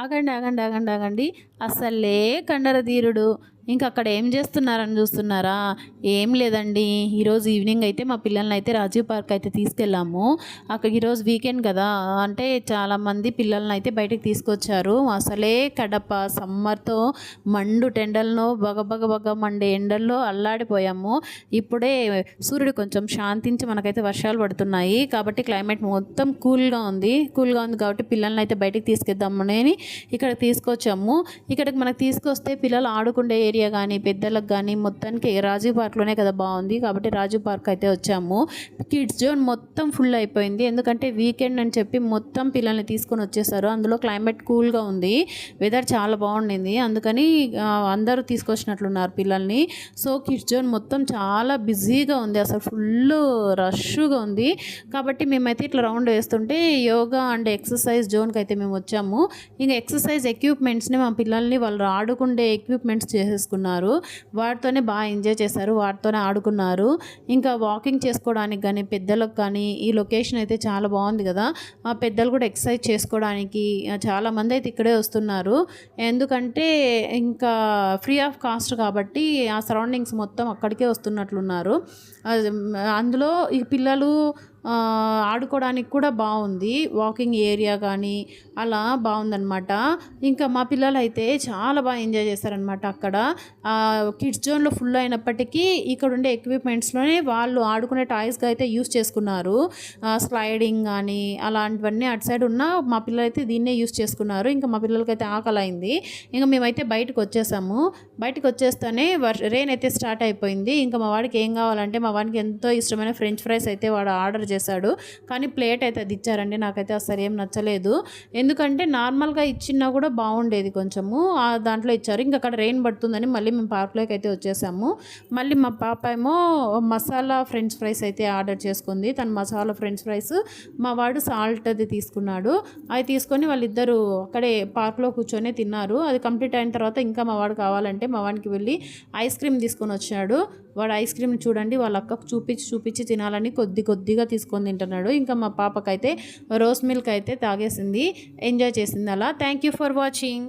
ఆగండి, ఆగండి, ఆగండి, ఆగండి. అస్సలే కండరధీరుడు. ఇంక అక్కడ ఏం చేస్తున్నారని చూస్తున్నారా? ఏం లేదండి. ఈరోజు ఈవినింగ్ అయితే మా పిల్లల్ని అయితే రాజీవ్ పార్క్ అయితే తీసుకెళ్ళాము. అక్కడ ఈరోజు వీకెండ్ కదా, అంటే చాలామంది పిల్లల్ని అయితే బయటకు తీసుకొచ్చారు. అసలే కడప సమ్మర్తో మండు టెండల్లో బగ మండే ఎండల్లో అల్లాడిపోయాము. ఇప్పుడే సూర్యుడు కొంచెం శాంతించి మనకైతే వర్షాలు పడుతున్నాయి కాబట్టి క్లైమేట్ మొత్తం కూల్గా ఉంది కాబట్టి పిల్లల్ని అయితే బయటకు తీసుకెద్దామని ఇక్కడ తీసుకొచ్చాము. ఇక్కడికి మనకు తీసుకొస్తే పిల్లలు ఆడుకునే ఏరియా కానీ పెద్దలకు కానీ మొత్తానికి రాజీవ్ పార్క్లోనే కదా బాగుంది కాబట్టి రాజీవ్ పార్క్ అయితే వచ్చాము. కిడ్స్ జోన్ మొత్తం ఫుల్ అయిపోయింది, ఎందుకంటే వీకెండ్ అని చెప్పి మొత్తం పిల్లల్ని తీసుకొని వచ్చేసారు. అందులో క్లైమేట్ కూల్గా ఉంది, వెదర్ చాలా బాగుండింది, అందుకని అందరూ తీసుకొచ్చినట్లున్నారు పిల్లల్ని. సో కిడ్స్ జోన్ మొత్తం చాలా బిజీగా ఉంది, అసలు ఫుల్ రష్గా ఉంది. కాబట్టి మేమైతే ఇట్లా రౌండ్ వేస్తుంటే యోగా అండ్ ఎక్సర్సైజ్ జోన్కి అయితే మేము వచ్చాము. ఇంకా ఎక్సర్సైజ్ ఎక్విప్మెంట్స్ని మా పిల్లల్ని వాళ్ళు ఆడుకుండే ఎక్విప్మెంట్స్ చేసేసుకున్నారు. వాటితోనే బాగా ఎంజాయ్ చేశారు, వాటితోనే ఆడుకున్నారు. ఇంకా వాకింగ్ చేసుకోవడానికి కానీ పెద్దలకు కానీ ఈ లొకేషన్ అయితే చాలా బాగుంది కదా, ఆ పెద్దలు కూడా ఎక్సర్సైజ్ చేసుకోవడానికి చాలామంది అయితే ఇక్కడే వస్తున్నారు. ఎందుకంటే ఇంకా ఫ్రీ ఆఫ్ కాస్ట్ కాబట్టి ఆ సరౌండింగ్స్ మొత్తం అక్కడికే వస్తున్నట్లున్నారు. అందులో ఈ పిల్లలు ఆడుకోవడానికి కూడా బాగుంది, వాకింగ్ ఏరియా కానీ అలా బాగుందన్నమాట. ఇంకా మా పిల్లలు అయితే చాలా బాగా ఎంజాయ్ చేస్తారనమాట. అక్కడ కిడ్స్ జోన్లో ఫుల్ అయినప్పటికీ ఇక్కడ ఉండే ఎక్విప్మెంట్స్లోనే వాళ్ళు ఆడుకునే టాయ్స్గా అయితే యూస్ చేసుకున్నారు. స్లైడింగ్ కానీ అలాంటివన్నీ అటు సైడ్ ఉన్న మా పిల్లలు అయితే దీన్నే యూస్ చేసుకున్నారు. ఇంకా మా పిల్లలకైతే ఆకలి అయింది. ఇంకా మేమైతే బయటకు వచ్చేసాము. బయటకు వచ్చేస్తేనే రెయిన్ అయితే స్టార్ట్ అయిపోయింది. ఇంకా మా వాడికి ఏం కావాలంటే మా వాడికి ఎంతో ఇష్టమైన ఫ్రెంచ్ ఫ్రైస్ అయితే వాడు ఆర్డర్ చేశాడు. కానీ ప్లేట్ అయితే అది ఇచ్చారండి, నాకైతే అసలు ఏం నచ్చలేదు. ఎందుకంటే నార్మల్గా ఇచ్చినా కూడా బాగుండేది, కొంచెము దాంట్లో ఇచ్చారు. ఇంకా అక్కడ రెయిన్ పడుతుందని మళ్ళీ మేము పార్క్లోకి అయితే వచ్చేసాము. మళ్ళీ మా పాప ఏమో మసాలా ఫ్రెంచ్ ఫ్రైస్ అయితే ఆర్డర్ చేసుకుంది. తను మసాలా ఫ్రెంచ్ ఫ్రైస్, మా వాడు సాల్ట్ అది తీసుకున్నాడు. అవి తీసుకొని వాళ్ళిద్దరూ అక్కడే పార్క్లో కూర్చొని తిన్నారు. అది కంప్లీట్ అయిన తర్వాత ఇంకా మా వాడు కావాలంటే మా వాడికి వెళ్ళి ఐస్ క్రీమ్ తీసుకొని వచ్చాడు. వాడు ఐస్ క్రీమ్ చూడండి వాళ్ళ అక్కకు చూపించి తినాలని కొద్దిగా తీసుకొని తింటున్నాడు. ఇంకా మా పాపకైతే రోస్ మిల్క్ అయితే తాగేసింది, ఎంజాయ్ చేసింది అలా. Thank you for watching.